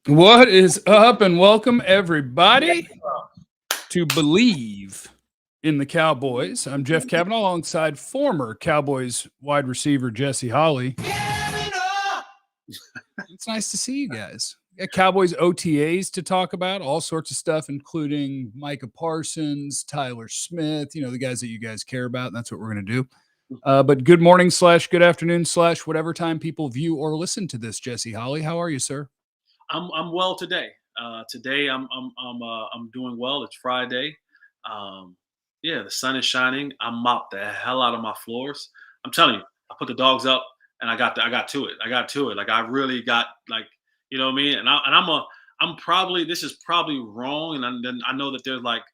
What is up, and welcome everybody to Believe in the Cowboys. I'm Jeff Cavanaugh alongside former Cowboys wide receiver Jesse Holley. It's nice to see you guys. We got Cowboys OTAs to talk about, all sorts of stuff, including Micah Parsons, Tyler Smith, the guys that you guys care about. And that's what we're going to do. But good morning / good afternoon / whatever time people view or listen to this, Jesse Holley. How are you, sir? I'm well today. Today I'm doing well. It's Friday. Yeah, the sun is shining. I mopped the hell out of my floors. I'm telling you, I put the dogs up and I got to it. I got to it. Like I really got you know what I mean. I'm probably, this is probably wrong, and then I know that there's like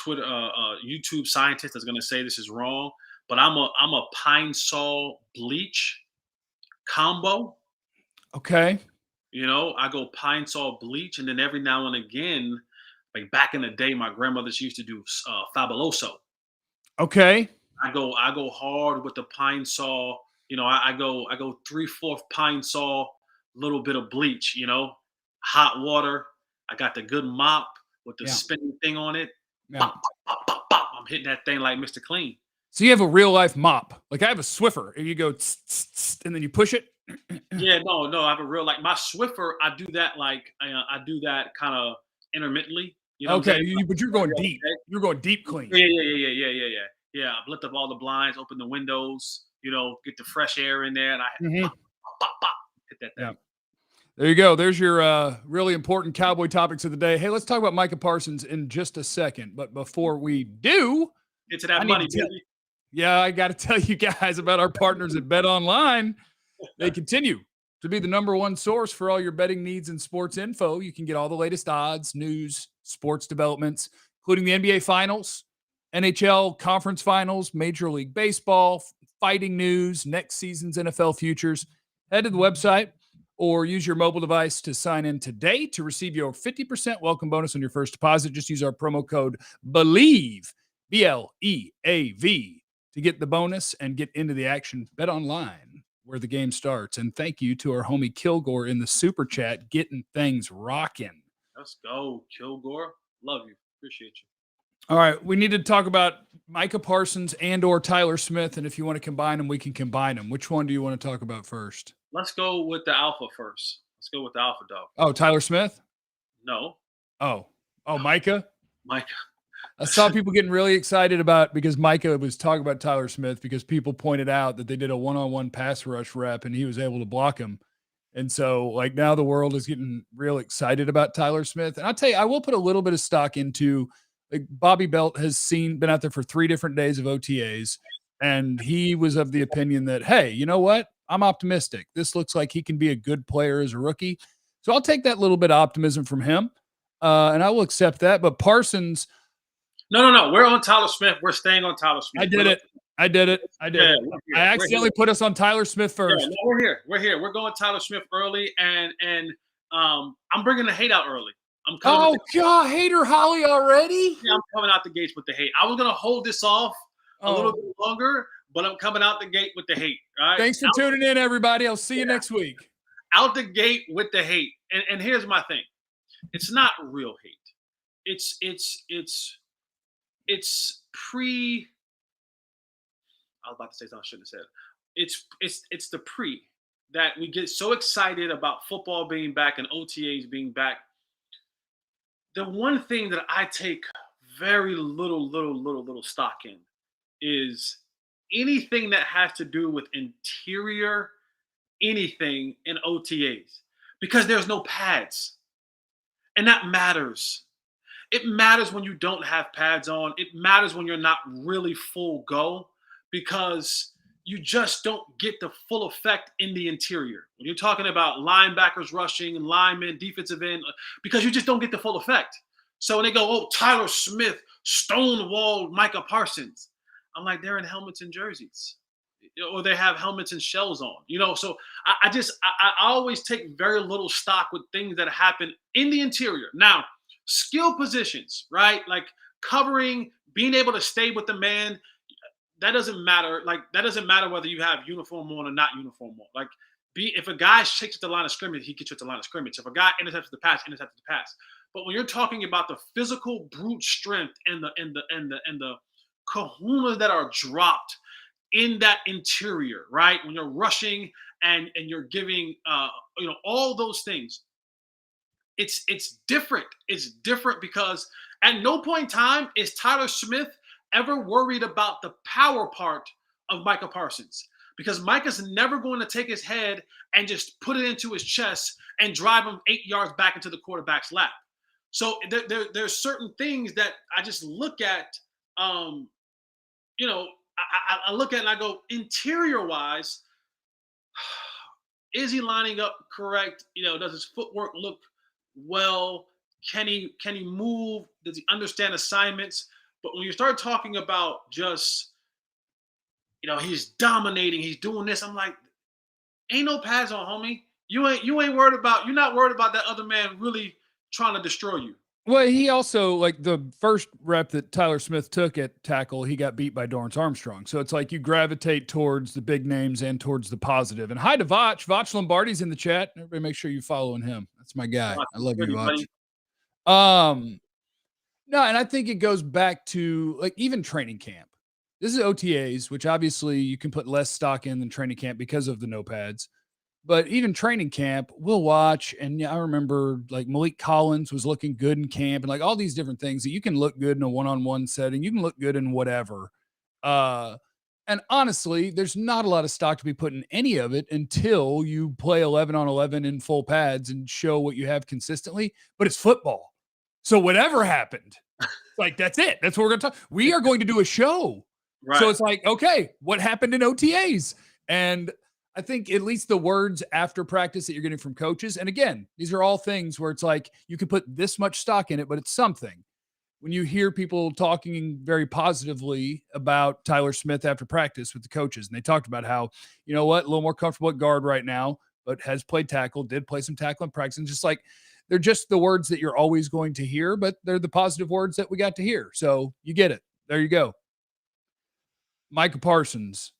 Twitter, YouTube scientists that's gonna say this is wrong, but I'm a pine sol bleach combo. Okay. I go pine sol bleach, and then every now and again, like back in the day, my grandmothers used to do fabuloso. Okay. I go hard with the pine sol. I go 3/4 pine sol, little bit of bleach. Hot water. I got the good mop with the Yeah. spinning thing on it. Yeah. Bop, bop, bop, bop. I'm hitting that thing like Mr. Clean. So you have a real life mop. Like I have a Swiffer, and you go tss, tss, tss, and then you push it. Yeah, no. I have a real, like my Swiffer. I do that I do that kind of intermittently. You know what I'm Okay, saying? but you're going deep. Okay. You're going deep clean. Yeah. Yeah, I've lit up all the blinds, open the windows, get the fresh air in there, and I pop, pop, pop, pop, hit that thing. Yeah. There you go. There's your really important Cowboy topics of the day. Hey, let's talk about Micah Parsons in just a second. But before we do, Get to that money, baby. Yeah, I got to tell you guys about our partners at BetOnline. They continue to be the number one source for all your betting needs and sports info. You can get all the latest odds, news, sports developments, including the NBA Finals, NHL Conference Finals, Major League Baseball, fighting news, next season's NFL futures. Head to the website or use your mobile device to sign in today to receive your 50% welcome bonus on your first deposit. Just use our promo code BELIEVE, BLEAV, to get the bonus and get into the action. Bet online, where the game starts. And thank you to our homie Kilgore in the super chat, getting things rocking. Let's go, Kilgore. Love you. Appreciate you. All right, we need to talk about Micah Parsons and or Tyler Smith, and if you want to combine them, we can combine them. Which one do you want to talk about first? Let's go with the alpha first. Let's go with the alpha dog. Oh, Tyler Smith? No. Oh, Micah? Micah. I saw people getting really excited about, because Micah was talking about Tyler Smith because people pointed out that they did a one-on-one pass rush rep and he was able to block him. And so, like, now the world is getting real excited about Tyler Smith. And I'll tell you, I will put a little bit of stock into, like, Bobby Belt has been out there for 3 different days of OTAs, and he was of the opinion that, hey, you know what? I'm optimistic. This looks like he can be a good player as a rookie. So I'll take that little bit of optimism from him, and I will accept that. But Parsons – No. We're on Tyler Smith. We're staying on Tyler Smith. I did it. I accidentally put us on Tyler Smith first. Yeah, no, we're here. We're going Tyler Smith early, and I'm bringing the hate out early. I'm coming. Oh God, hater Holley already? Yeah, I'm coming out the gates with the hate. I was gonna hold this off a little bit longer, but I'm coming out the gate with the hate. All right. Thanks for tuning in, everybody. I'll see you next week. Out the gate with the hate, and here's my thing: it's not real hate. It's pre. I was about to say something I shouldn't have said. It's the pre that we get so excited about football being back and OTAs being back. The one thing that I take very little stock in is anything that has to do with interior anything in OTAs, because there's no pads, and that matters. It matters when you don't have pads on. It matters when you're not really full go, because you just don't get the full effect in the interior. When you're talking about linebackers rushing, linemen, defensive end, because you just don't get the full effect. So when they go, oh, Tyler Smith stonewalled Micah Parsons, I'm like, they're in helmets and jerseys, or they have helmets and shells on. So I always take very little stock with things that happen in the interior. Now, skill positions, right? Like covering, being able to stay with the man, that doesn't matter. Like, that doesn't matter whether you have uniform on or not uniform on. Like, If a guy shakes at the line of scrimmage, he gets you at the line of scrimmage. If a guy intercepts the pass, intercepts the pass. But when you're talking about the physical brute strength and the kahunas that are dropped in that interior, right? When you're rushing and you're giving all those things, it's different. It's different because at no point in time is Tyler Smith ever worried about the power part of Micah Parsons, because Micah's never going to take his head and just put it into his chest and drive him 8 yards back into the quarterback's lap. So there's certain things that I just look at, I look at and I go, interior wise, is he lining up correct? Does his footwork look well? Can he move? Does he understand assignments? But when you start talking about just, he's dominating, he's doing this, I'm like, ain't no pads on, homie. You ain't worried about, you're not worried about that other man really trying to destroy you. Well, he also, like, the first rep that Tyler Smith took at tackle, he got beat by Dorrance Armstrong. So it's like you gravitate towards the big names and towards the positive. And hi to Vach. Vach Lombardi's in the chat. Everybody make sure you're following him. That's my guy. I love you, Vach. No, and I think it goes back to, like, even training camp. This is OTAs, which obviously you can put less stock in than training camp because of the no pads. But even training camp, we'll watch. And yeah, I remember, like, Malik Collins was looking good in camp and, like, all these different things that you can look good in a one-on-one setting. You can look good in whatever. And honestly, there's not a lot of stock to be put in any of it until you play 11 on 11 in full pads and show what you have consistently. But it's football. So whatever happened, like, that's it. That's what we're going to talk. We are going to do a show. Right. So it's like, okay, what happened in OTAs? And I think at least the words after practice that you're getting from coaches. And again, these are all things where it's like, you can put this much stock in it, but it's something. When you hear people talking very positively about Tyler Smith after practice with the coaches, and they talked about how, a little more comfortable at guard right now, but has played tackle, did play some tackle in practice. And just like, they're just the words that you're always going to hear, but they're the positive words that we got to hear. So you get it. There you go. Micah Parsons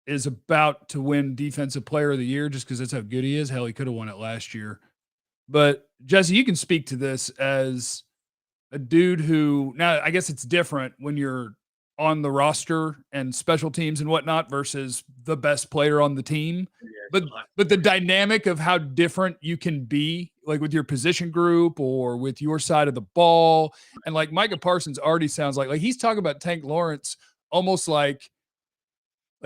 is about to win Defensive Player of the Year just because that's how good he is. Hell, he could have won it last year. But Jesse, you can speak to this as a dude who, now I guess it's different when you're on the roster and special teams and whatnot versus the best player on the team. But the dynamic of how different you can be, like with your position group or with your side of the ball. And like Micah Parsons already sounds like he's talking about Tank Lawrence almost like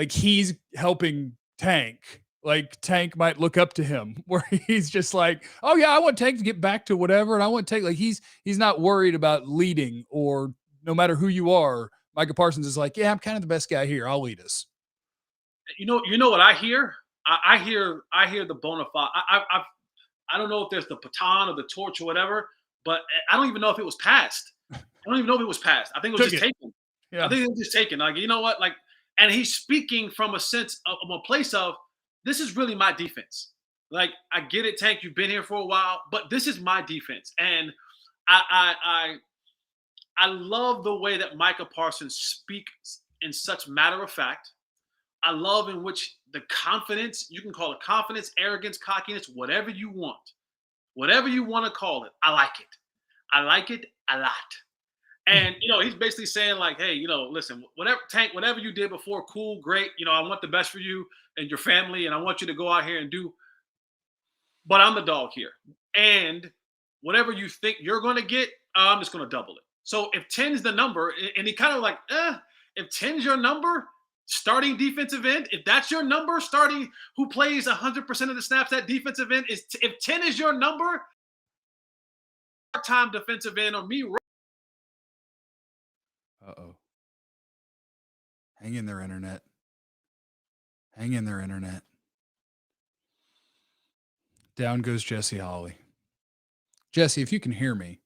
he's helping Tank. Like Tank might look up to him where he's just like, oh yeah, I want Tank to get back to whatever. And I want Tank, like he's not worried about leading, or no matter who you are. Micah Parsons is like, yeah, I'm kind of the best guy here. I'll lead us. You know what I hear? I hear the bona fide. I don't know if there's the baton or the torch or whatever, but I don't even know if it was passed. I don't even know if it was passed. I think it was just taken. Yeah. I think it was just taken. Like, you know what? Like, and he's speaking from a sense of a place of, this is really my defense. Like, I get it, Tank, you've been here for a while, but this is my defense. And I love the way that Micah Parsons speaks in such matter of fact. I love in which the confidence, you can call it confidence, arrogance, cockiness, whatever you want. Whatever you want to call it, I like it. I like it a lot. And, he's basically saying like, hey, listen, whatever you did before, cool, great. I want the best for you and your family, and I want you to go out here and do. But I'm the dog here. And whatever you think you're going to get, I'm just going to double it. So if 10 is the number, and he kind of like, if 10 is your number, starting defensive end, if that's your number, starting who plays 100% of the snaps at defensive end, if 10 is your number, time defensive end on me. Uh-oh. Hang in there, internet. Hang in there, internet. Down goes Jesse Holley. Jesse, if you can hear me,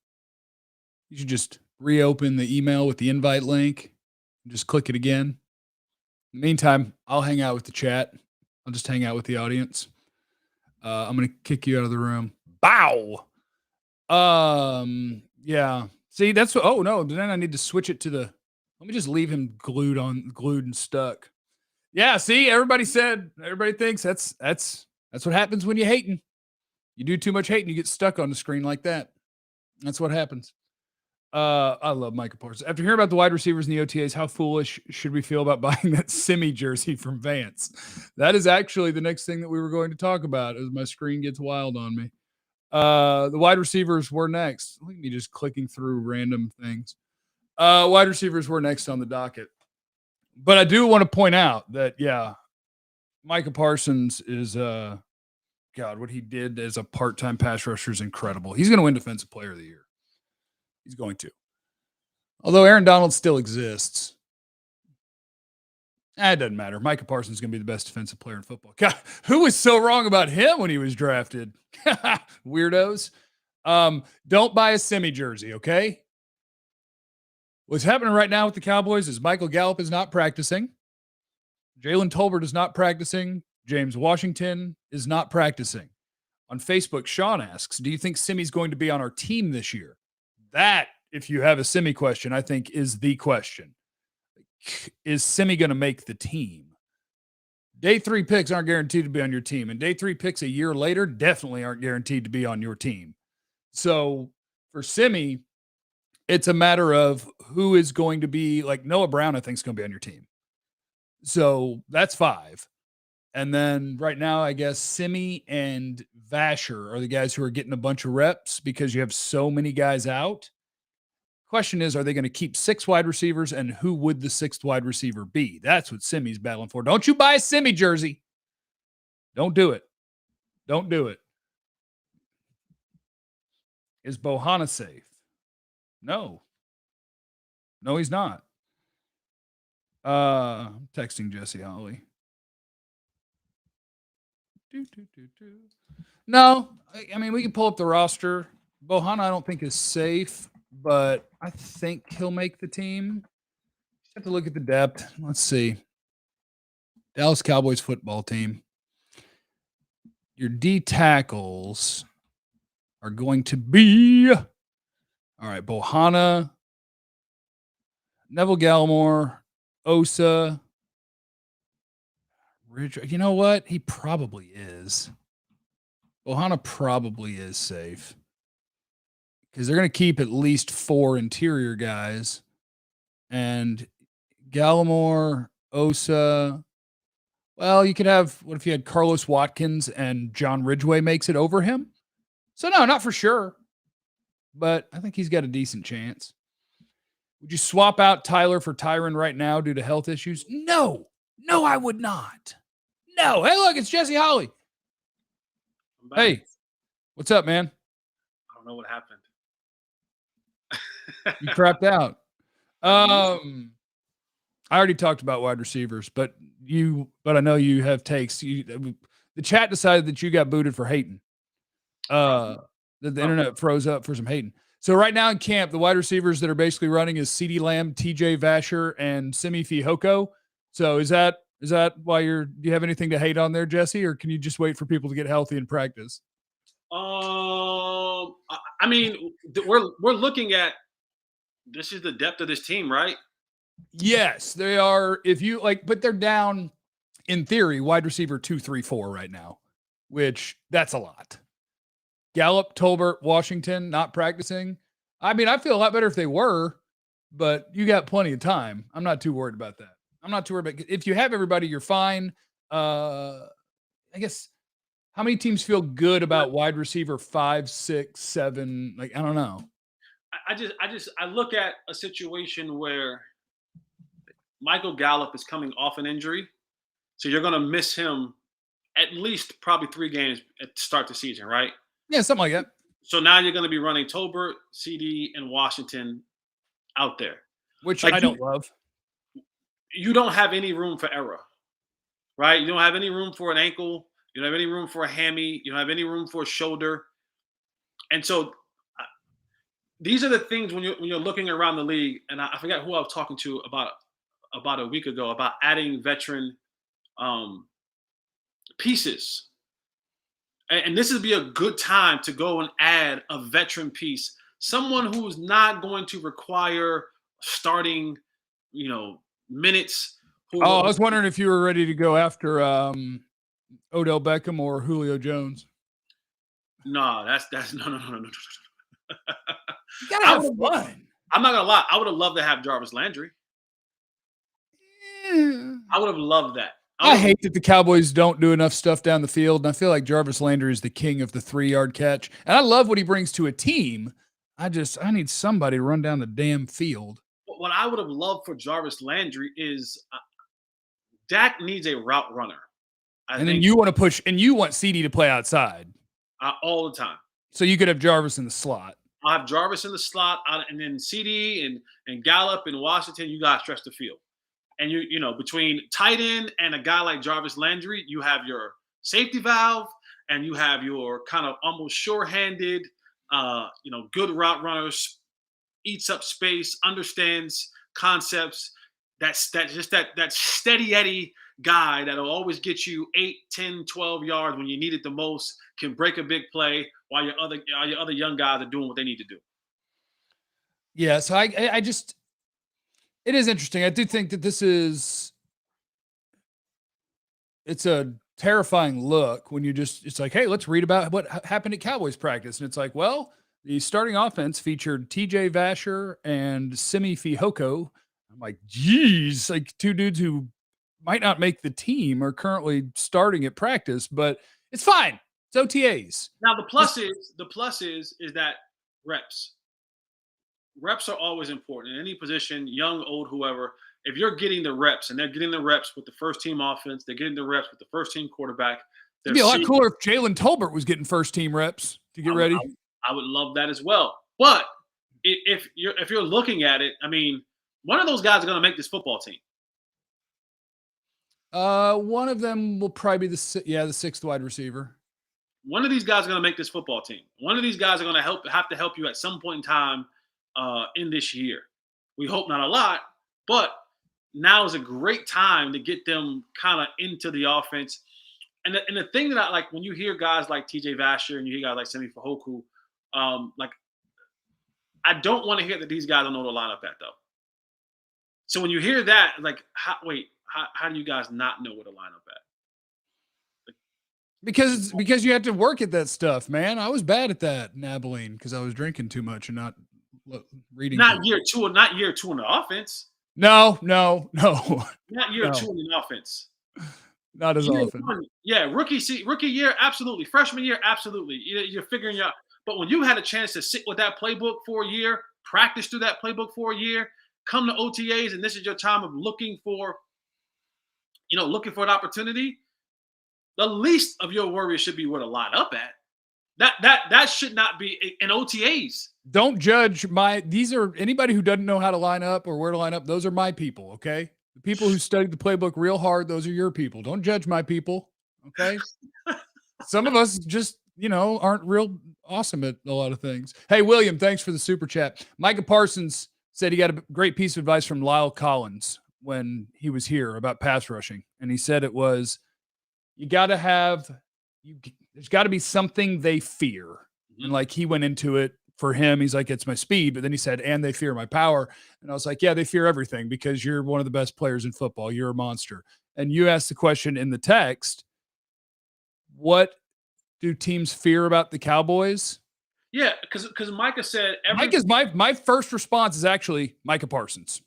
you should just reopen the email with the invite link and just click it again. In the meantime, I'll hang out with the chat. I'll just hang out with the audience. I'm going to kick you out of the room. Bow! Yeah. See, that's what, oh no, then I need to switch it to let me just leave him glued and stuck. Yeah, see, everybody thinks that's what happens when you hating. You do too much hating, you get stuck on the screen like that. That's what happens. I love Micah Parsons. After hearing about the wide receivers in the OTAs, how foolish should we feel about buying that Simi jersey from Vance? That is actually the next thing that we were going to talk about as my screen gets wild on me. The wide receivers were next. Look at me just clicking through random things. Wide receivers were next on the docket. But I do want to point out that, yeah, Micah Parsons is, God, what he did as a part-time pass rusher is incredible. He's going to win Defensive Player of the Year. He's going to. Although Aaron Donald still exists. It doesn't matter. Micah Parsons is going to be the best defensive player in football. God, who was so wrong about him when he was drafted? Weirdos. Don't buy a Simi jersey, okay? What's happening right now with the Cowboys is Michael Gallup is not practicing. Jalen Tolbert is not practicing. James Washington is not practicing. On Facebook, Sean asks, do you think Simi's going to be on our team this year? That, if you have a Simi question, I think is the question. Is Simi going to make the team? Day 3 picks aren't guaranteed to be on your team. And day 3 picks a year later definitely aren't guaranteed to be on your team. So for Simi, it's a matter of who is going to be, like Noah Brown, I think, is going to be on your team. So that's 5. And then right now, I guess Simi and Vasher are the guys who are getting a bunch of reps because you have so many guys out. Question is, are they going to keep 6 wide receivers, and who would the 6th wide receiver be? That's what Simi's battling for. Don't you buy a Simi jersey. Don't do it. Don't do it. Is Bohanna safe? No. No, he's not. I'm texting Jesse Holley. No, I mean, we can pull up the roster. Bohanna, I don't think is safe, but I think he'll make the team. Just have to look at the depth. Let's see. Dallas Cowboys football team. Your D tackles are going to be, all right, Bohanna, Neville Gallimore, Osa, Ridge. You know what? He probably is. Bohanna probably is safe because they're going to keep at least 4 interior guys. And Gallimore, Osa. Well, you could have, what if you had Carlos Watkins and John Ridgeway makes it over him? So, no, not for sure. But I think he's got a decent chance. Would you swap out Tyler for Tyron right now due to health issues? No. No, I would not. No. Hey, look, it's Jesse Holley. Hey, what's up, man? I don't know what happened. You crapped out. I already talked about wide receivers, but I know you have takes. The chat decided that you got booted for hating. That the internet froze up for some hating. So right now in camp, the wide receivers that are basically running is CeeDee Lamb, TJ Vasher, and Simi Fehoko. So is that why do you have anything to hate on there, Jesse, or can you just wait for people to get healthy and practice? I mean, we're looking at, this is the depth of this team, right? Yes, they are. If you but they're down in theory, wide receiver 2, 3, 4 right now, which that's a lot. Gallup, Tolbert, Washington not practicing. I mean, I feel a lot better if they were, but you got plenty of time. I'm not too worried about that. I'm not too worried about, if you have everybody, you're fine. I guess, how many teams feel good about wide receiver 5, 6, 7? I don't know. I look at a situation where Michael Gallup is coming off an injury, so you're going to miss him at least probably 3 games at the start of the season, right? Yeah, something like that. So now you're going to be running Tolbert, CD, and Washington out there, which I don't love. You don't have any room for error, right? You don't have any room for an ankle. You don't have any room for a hammy. You don't have any room for a shoulder. And so these are the things when you're looking around the league. And I forgot who I was talking to about a week ago about adding veteran pieces. And this would be a good time to go and add a veteran piece, someone who's not going to require starting, minutes, Oh, I was wondering if you were ready to go after Odell Beckham or Julio Jones. No, that's no. You gotta have fun. I'm not gonna lie. I would have loved to have Jarvis Landry. Yeah. I would have loved that. I hate that the Cowboys don't do enough stuff down the field, and I feel like Jarvis Landry is the king of the 3-yard catch. And I love what he brings to a team. I need somebody to run down the damn field. What I would have loved for Jarvis Landry is Dak needs a route runner. Then you want to push, and you want CD to play outside all the time. So you could have Jarvis in the slot. I have Jarvis in the slot, and then CD and Gallup and Washington. You got to stretch the field. And you know, between tight end and a guy like Jarvis Landry, you have your safety valve, and you have your kind of almost sure-handed, good route runners, eats up space, understands concepts. That steady Eddie guy that'll always get you 8, 10, 12 yards when you need it the most, can break a big play while your other young guys are doing what they need to do. Yeah, so I just. It is interesting. I do think that it's a terrifying look when it's like, hey, let's read about what happened at Cowboys practice. And it's like, well, the starting offense featured TJ Vasher and Simi Fehoko. I'm like, geez, like two dudes who might not make the team are currently starting at practice, but it's fine. It's OTAs. Now the plus is that reps. Reps are always important in any position, young, old, whoever. If you're getting the reps, and they're getting the reps with the first team offense, they're getting the reps with the first team quarterback. It'd be a lot cooler if Jalen Tolbert was getting first team reps to get ready. I would love that as well. But if you're looking at it, I mean, one of those guys are going to make this football team. One of them will probably be the 6th wide receiver. One of these guys are going to make this football team. One of these guys are going to have to help you at some point in time in this year. We hope not a lot, but now is a great time to get them kind of into the offense. And the thing that I like when you hear guys like TJ Vasher and you hear guys like Simi Fehoko, like I don't want to hear that these guys don't know the lineup at though. So when you hear that, like, how do you guys not know what a lineup at? Because you have to work at that stuff, man. I was bad at that in Abilene because I was drinking too much and not reading. Not year two in the offense. No. Not year 2 in the offense. Not as often. Yeah, rookie year, absolutely. Freshman year, absolutely. You're figuring out. But when you had a chance to sit with that playbook for a year, practice through that playbook for a year, come to OTAs, and this is your time of looking for an opportunity, the least of your worries should be where to line up at. That should not be in OTAs. Don't judge these are anybody who doesn't know how to line up or where to line up. Those are my people. Okay. The people who studied the playbook real hard. Those are your people. Don't judge my people. Okay. Some of us just, aren't real awesome at a lot of things. Hey, William, thanks for the super chat. Micah Parsons said he got a great piece of advice from Lyle Collins when he was here about pass rushing. And he said it was, there's got to be something they fear. Mm-hmm. And like he went into it for him, he's like, it's my speed. But then he said, and they fear my power. And I was like, yeah, they fear everything because you're one of the best players in football. You're a monster. And you asked the question in the text, what do teams fear about the Cowboys? Yeah, because Micah said my first response is actually Micah Parsons.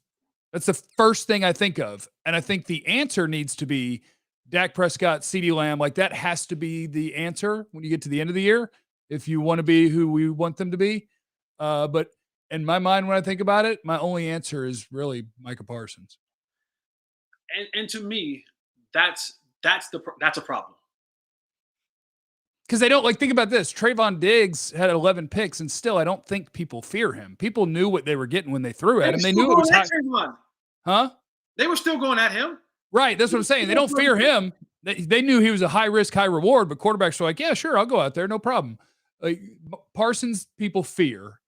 That's the first thing I think of. And I think the answer needs to be Dak Prescott, CeeDee Lamb. Like that has to be the answer when you get to the end of the year, if you want to be who we want them to be. But in my mind, when I think about it, my only answer is really Micah Parsons. And to me, that's a problem. Because they don't think about this. Trayvon Diggs had 11 picks, and still, I don't think people fear him. People knew what they were getting when they threw at him. They knew it was high. Huh? They were still going at him. Right. That's what I'm saying. They don't fear him. They knew he was a high risk, high reward, but quarterbacks were like, yeah, sure, I'll go out there. No problem. Like Parsons, people fear.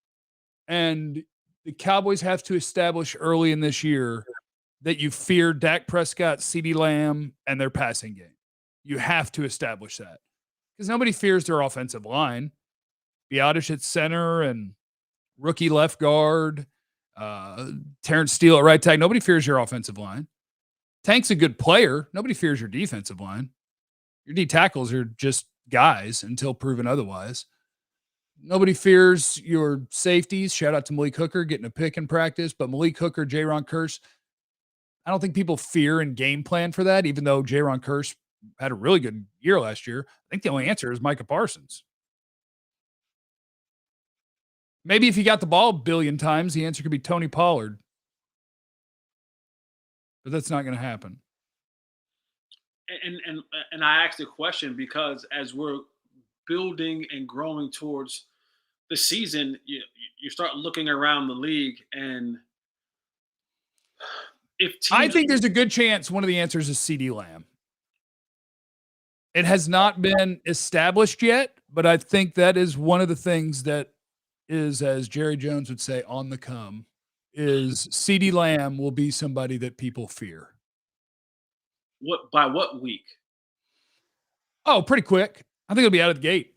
And the Cowboys have to establish early in this year that you fear Dak Prescott, CeeDee Lamb, and their passing game. You have to establish that. Because nobody fears their offensive line. Biotish at center and rookie left guard, Terrence Steele at right tackle. Nobody fears your offensive line. Tank's a good player. Nobody fears your defensive line. Your D tackles are just guys until proven otherwise. Nobody fears your safeties. Shout out to Malik Hooker getting a pick in practice. But Malik Hooker, Jaron Kearse, I don't think people fear and game plan for that, even though Jaron Kearse had a really good year last year. I think the only answer is Micah Parsons. Maybe if he got the ball a billion times, the answer could be Tony Pollard. But that's not going to happen. And I asked the question because as we're building and growing towards the season, you start looking around the league, and if I think there's a good chance one of the answers is CeeDee Lamb. It has not been established yet, but I think that is one of the things that is, as Jerry Jones would say, on the come, is CeeDee Lamb will be somebody that people fear. By what week? Oh, pretty quick. I think it'll be out of the gate.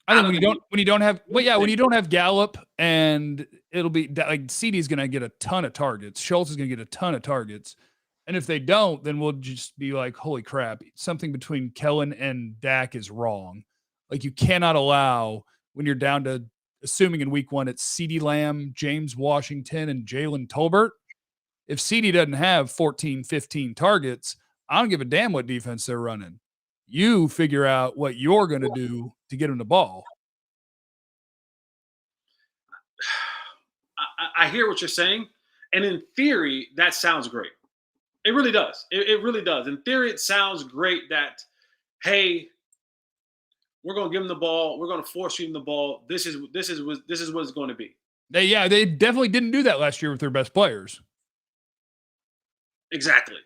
I think when you don't have Gallup, and it'll be like CeeDee's going to get a ton of targets. Schultz is going to get a ton of targets. And if they don't, then we'll just be like, holy crap, something between Kellen and Dak is wrong. Like, you cannot allow, when you're down to, assuming in week 1, it's CeeDee Lamb, James Washington, and Jalen Tolbert. If CeeDee doesn't have 14, 15 targets, I don't give a damn what defense they're running. You figure out what you're going to do to get him the ball. I hear what you're saying. And in theory, that sounds great. It really does. It really does. In theory, it sounds great that, hey, we're going to give him the ball. We're going to force feed him the ball. This is what it's going to be. They definitely didn't do that last year with their best players. Exactly.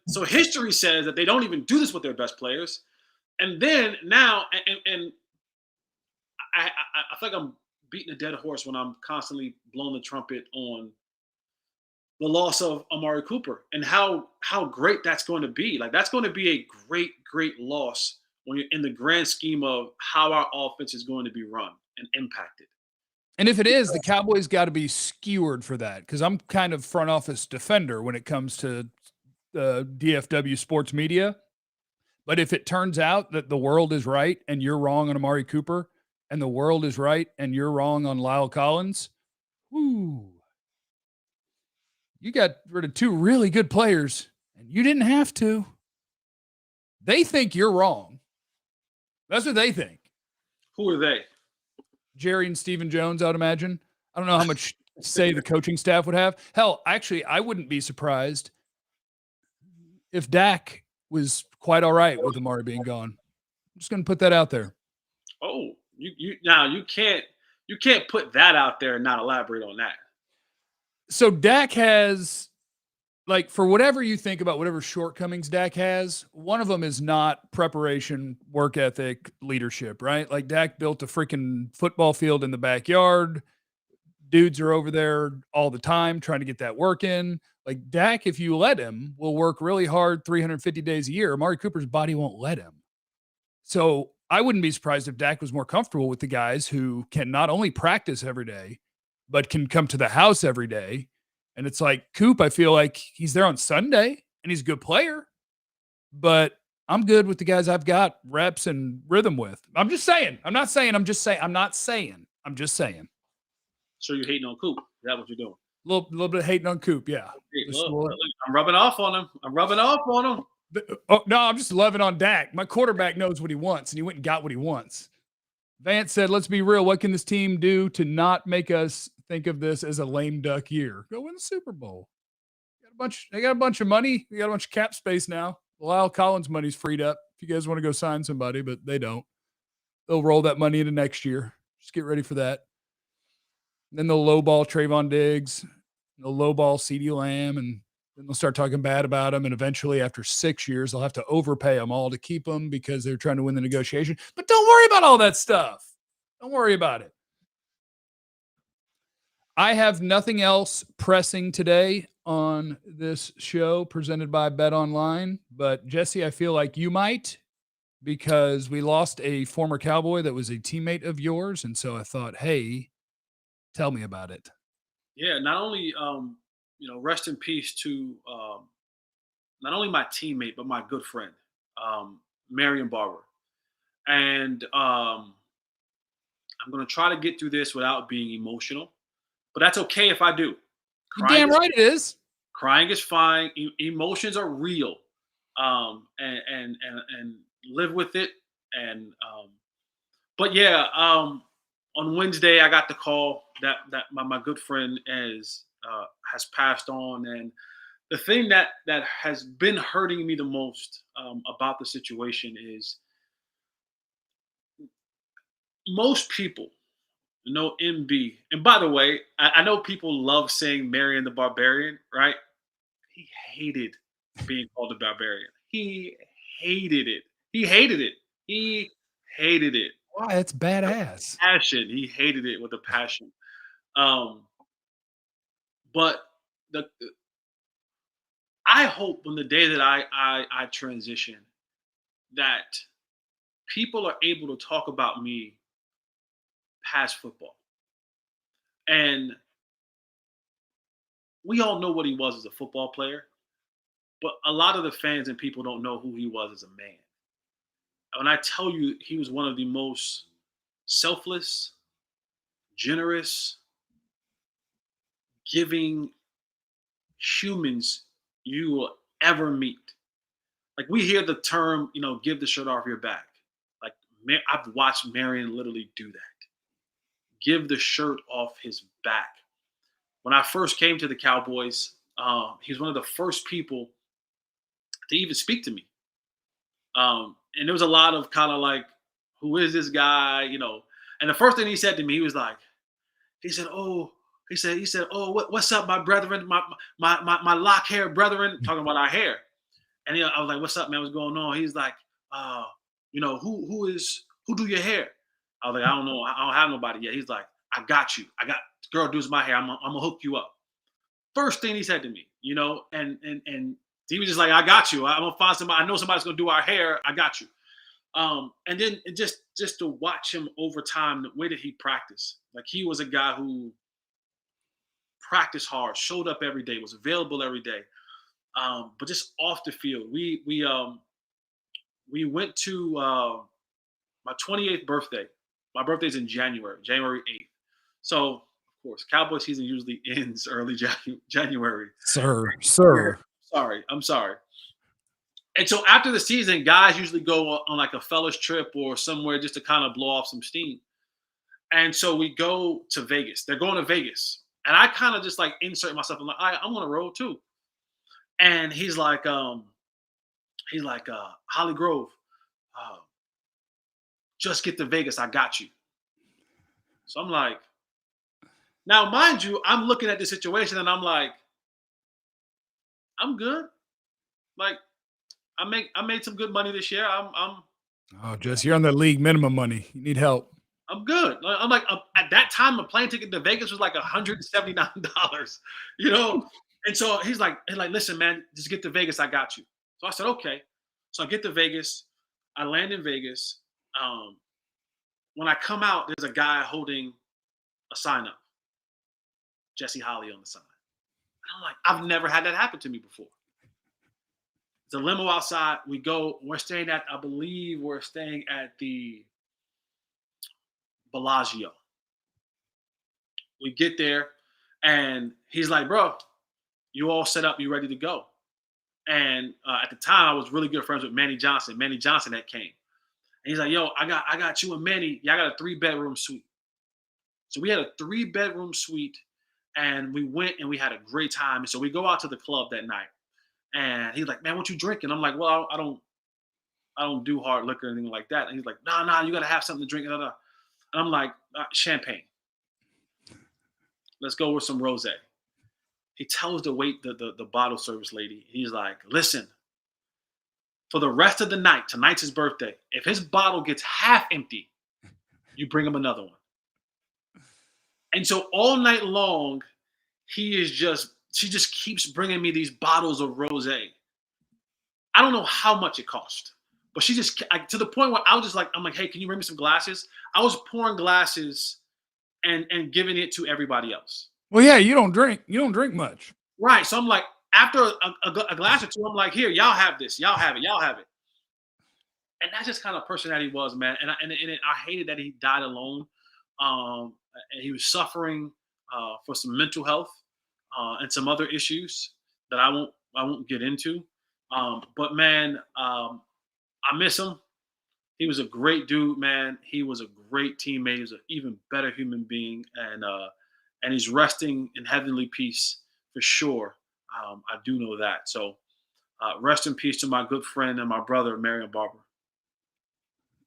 So history says that they don't even do this with their best players. And then now, and I feel like I'm beating a dead horse when I'm constantly blowing the trumpet on the loss of Amari Cooper and how great that's going to be. Like, that's going to be a great, great loss when you're in the grand scheme of how our offense is going to be run and impacted. And if it is, the Cowboys got to be skewered for that, because I'm kind of front office defender when it comes to DFW sports media. But if it turns out that the world is right and you're wrong on Amari Cooper, and the world is right and you're wrong on Lyle Collins, whoo, you got rid of 2 really good players and you didn't have to. They think you're wrong. That's what they think. Who are they? Jerry and Stephen Jones, I would imagine. I don't know how much say the coaching staff would have. Hell, actually, I wouldn't be surprised if Dak was quite all right with Amari being gone. I'm just going to put that out there. Oh, you can't put that out there and not elaborate on that. So Dak has, like, for whatever you think about whatever shortcomings Dak has, one of them is not preparation, work ethic, leadership, right? Like, Dak built a freaking football field in the backyard. Dudes are over there all the time trying to get that work in. Like, Dak, if you let him, will work really hard 350 days a year. Amari Cooper's body won't let him. So I wouldn't be surprised if Dak was more comfortable with the guys who can not only practice every day, but can come to the house every day. And it's like, Coop, I feel like he's there on Sunday and he's a good player, but I'm good with the guys I've got reps and rhythm with. I'm just saying. I'm not saying. So you're hating on Coop. Is that what you're doing? A little bit of hating on Coop, yeah. Look, I'm rubbing off on him. Oh, no, I'm just loving on Dak. My quarterback knows what he wants, and he went and got what he wants. Vance said, let's be real. What can this team do to not make us think of this as a lame duck year? Go win the Super Bowl. They got a bunch of money. They got a bunch of cap space now. Lyle Collins' money's freed up if you guys want to go sign somebody, but they don't. They'll roll that money into next year. Just get ready for that. Then they'll lowball Trayvon Diggs. They'll lowball CeeDee Lamb, and then they'll start talking bad about him. And eventually, after 6 years, they'll have to overpay them all to keep them because they're trying to win the negotiation. But don't worry about all that stuff. Don't worry about it. I have nothing else pressing today on this show presented by BetOnline. But, Jesse, I feel like you might, because we lost a former Cowboy that was a teammate of yours. And so I thought, hey, tell me about it. Yeah, not only rest in peace to not only my teammate but my good friend, Marion Barber. And I'm gonna try to get through this without being emotional, but that's okay if I do. You damn right it is. Crying is fine. Emotions are real, and live with it. And but yeah, on Wednesday I got the call that my good friend has passed on, and the thing that has been hurting me the most about the situation is most people know MB. And by the way, I know people love saying Marion the Barbarian, right? He hated being called the Barbarian. He hated it. He hated it. He hated it. Why? It's badass. Passion. He hated it with a passion. But I hope on the day that I transition that people are able to talk about me past football. And we all know what he was as a football player, but a lot of the fans and people don't know who he was as a man. When I tell you he was one of the most selfless, generous, giving humans you will ever meet. Like, we hear the term, give the shirt off your back. Like, I've watched Marion literally do that. Give the shirt off his back. When I first came to the Cowboys, he was one of the first people to even speak to me. And there was a lot of kind of like, who is this guy? And the first thing he said to me, he said, oh, what's up, my brethren, my lock hair brethren, talking about our hair. And I was like, what's up, man? What's going on? He's like, who do your hair? I was like, I don't know. I don't have nobody yet. He's like, I got you. I got the girl does my hair. I'm gonna hook you up. First thing he said to me, and he was just like, I got you. I'm gonna find somebody. I know somebody's gonna do our hair. I got you. And then just to watch him over time, the way that he practiced, like, he was a guy who practiced hard, showed up every day, was available every day. But just off the field, we went to my 28th birthday. My birthday's in January 8th. So, of course, Cowboy season usually ends early January. Sir. I'm sorry. And so after the season, guys usually go on like a fellas trip or somewhere just to kind of blow off some steam. And so we go to Vegas. They're going to Vegas. And I kind of just like insert myself. I'm like, all right, I'm on the road too. And he's like, Holly Grove, just get to Vegas. I got you. So I'm like, now, mind you, I'm looking at the situation and I'm like, I'm good. Like, I made some good money this year. Jess, you're on the league minimum money. You need help. I'm good. I'm like, at that time, a plane ticket to Vegas was like $179, And so he's like, listen, man, just get to Vegas. I got you. So I said, okay. So I get to Vegas. I land in Vegas. When I come out, there's a guy holding a sign up. Jesse Holley on the sign. And I'm like, I've never had that happen to me before. There's a limo outside. We're staying at the Bellagio. We get there, and he's like, bro, you all set up, you ready to go. And at the time, I was really good friends with Manny Johnson. Manny Johnson that came. And he's like, yo, I got you and Manny. Y'all got a 3-bedroom suite. So we had a 3-bedroom suite, and we went and we had a great time. And so we go out to the club that night. And he's like, man, what you drinking? I'm like, well, I don't do hard liquor or anything like that. And he's like, nah, you got to have something to drink. And I'm like, champagne. Let's go with some rosé. He tells the bottle service lady, he's like, listen, for the rest of the night, tonight's his birthday, if his bottle gets half empty, you bring him another one. And so all night long, she just keeps bringing me these bottles of rosé. I don't know how much it cost, but she just, to the point where I'm like, hey, can you bring me some glasses? I was pouring glasses and giving it to everybody else. Well, yeah, you don't drink much. Right. So I'm like, after a glass or two, I'm like, here, y'all have this. Y'all have it. Y'all have it. And that's just kind of person that he was, man. I hated that he died alone. And he was suffering for some mental health and some other issues that I won't get into. But man, I miss him. He was a great dude, man. He was a great teammate. He was an even better human being, and he's resting in heavenly peace for sure. I do know that. So rest in peace to my good friend and my brother, Marion Barber.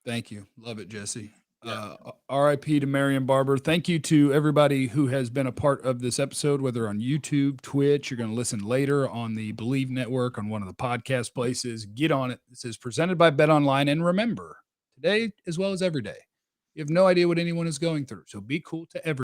Thank you. Love it, Jesse. Yeah. RIP to Marion Barber. Thank you to everybody who has been a part of this episode, whether on YouTube, Twitch, you're going to listen later on the Believe Network, on one of the podcast places. Get on it. This is presented by BetOnline. And remember, today as well as every day, you have no idea what anyone is going through. So be cool to everyone.